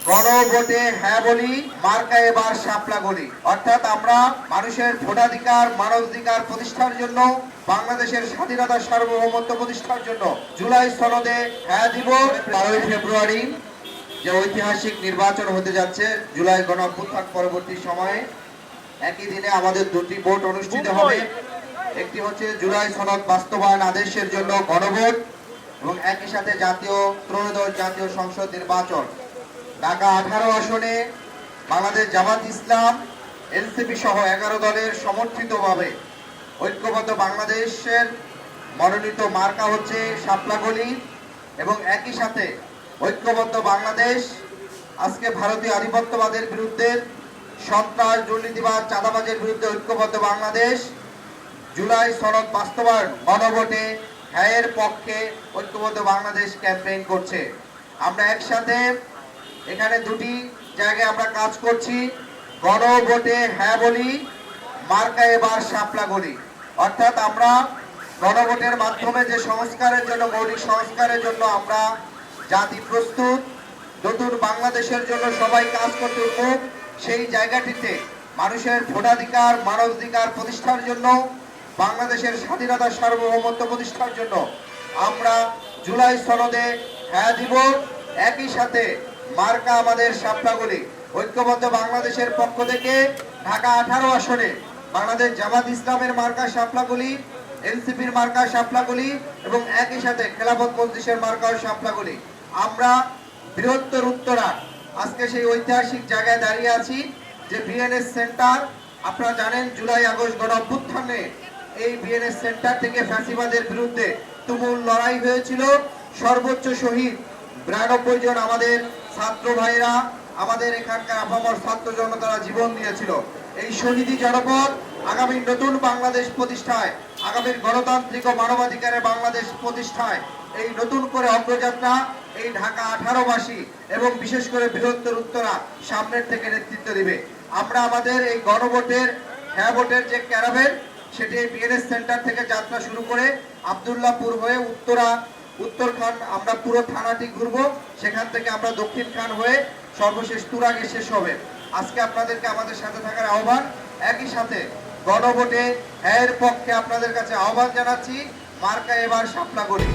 গণভোটে হ্যাঁ বলি, মার্কা এবার শাপলা বলি। অর্থাৎ আমরা মানুষের ভোটাধিকার, মানবাধিকার প্রতিষ্ঠার জন্য, বাংলাদেশের স্বাধীনতা সার্বভৌমত্ব প্রতিষ্ঠার জন্য জুলাই সনদে হ্যাঁ দিব। 12 ফেব্রুয়ারি যে ঐতিহাসিক নির্বাচন হতে যাচ্ছে জুলাই গণঅভ্যুত্থান পরবর্তী সময়ে, একই দিনে আমাদের দুটি ভোট অনুষ্ঠিত হবে। একটি হচ্ছে জুলাই সনদ বাস্তবায়ন আদেশের জন্য গণভোট এবং একই সাথে ত্রয়োদশ জাতীয় সংসদ নির্বাচন। ঢাকা 18 আসনে বাংলাদেশ জামাত ইসলাম, এনসিপি সহ 11 দলের সমর্থিতভাবে ঐক্যবদ্ধ বাংলাদেশের মনোনীত মার্কা হচ্ছে শাপলাগলি এবং একই সাথে ঐক্যবদ্ধ বাংলাদেশ আজকে ভারতীয় আধিপত্যবাদের বিরুদ্ধে, সন্ত্রাস, দুর্নীতিবাদ, চাঁদাবাজের বিরুদ্ধে ঐক্যবদ্ধ বাংলাদেশ জুলাই সনদ বাস্তবায়ন গণভোটে হ্যাঁয়ের পক্ষে ঐক্যবদ্ধ বাংলাদেশ ক্যাম্পেইন করছে। আমরা একসাথে এখানে দুটি জায়গায় আমরা কাজ করছি। গণভোটে হ্যাঁ বলি, মার্কা এবার শাপলা বলি। অর্থাৎ আমরা গণভোটের মাধ্যমে যে সংস্কারের জন্য, মৌলিক সংস্কারের জন্য আমরা জাতি প্রস্তুত, নতুন বাংলাদেশের জন্য সবাই কাজ করতে উন্মুখ, সেই জায়গাটিতে মানুষের ভোটাধিকার, মানবাধিকার প্রতিষ্ঠার জন্য, বাংলাদেশের স্বাধীনতা সার্বভৌমত্ব প্রতিষ্ঠার জন্য আমরা জুলাই সনদে হ্যাঁ দিব। একই সাথে মার্কা আমাদের শাপলাগলি। ঐক্যবদ্ধ বাংলাদেশের পক্ষ থেকে ঢাকা 18 আসনে বাংলাদেশ জামাত ইসলামের মার্কা শাপলাগলি, এনসিপির মার্কা শাপলাগলি এবং একই সাথে খেলাফত মজলিসের মার্কা শাপলাগলি। আমরা বৃহত্তর উত্তরা আজকে সেই ঐতিহাসিক জায়গায় দাঁড়িয়ে আছি যে বিএনএস সেন্টার, আপনারা জানেন জুলাই আগস্ট গণ অভ্যুত্থানে এই বিএনএস সেন্টার থেকে ফ্যাসিবাদের বিরুদ্ধে তুমুল লড়াই হয়েছিল। সর্বোচ্চ শহীদ 92 জন আমাদের ছাত্র ভাইরা, আমাদের এখানকার আপামর ছাত্র জনতারা জীবন দিয়েছিল। এই শহীদি জনপদ আগামী নতুন বাংলাদেশ প্রতিষ্ঠায়, আগামীর গণতান্ত্রিক ও মানবাধিকারের বাংলাদেশ প্রতিষ্ঠায় এই নতুন করে অগ্রযাত্রা এই ঢাকা 18বাসী এবং বিশেষ করে বৃহত্তর উত্তরা সামনের থেকে নেতৃত্ব দিবে। আমরা আমাদের এই গণভোটের হ্যাঁ ভোটের যে ক্যারাভেন, সেটি বিএনএস সেন্টার থেকে যাত্রা শুরু করে আব্দুল্লাহপুর হয়ে উত্তরখান আমরা পুরো থানাটি ঘুরবো, সেখান থেকে আমরা দক্ষিণ খান হয়ে সর্বশেষ তুরাগে শেষ হবে। আজকে আপনাদেরকে আমাদের সাথে থাকার আহ্বান। একই সাথে গণভোটে হ্যাঁয়ের পক্ষে আপনাদের কাছে আহ্বান জানাচ্ছি, মার্কা এবার শাপলাগলি।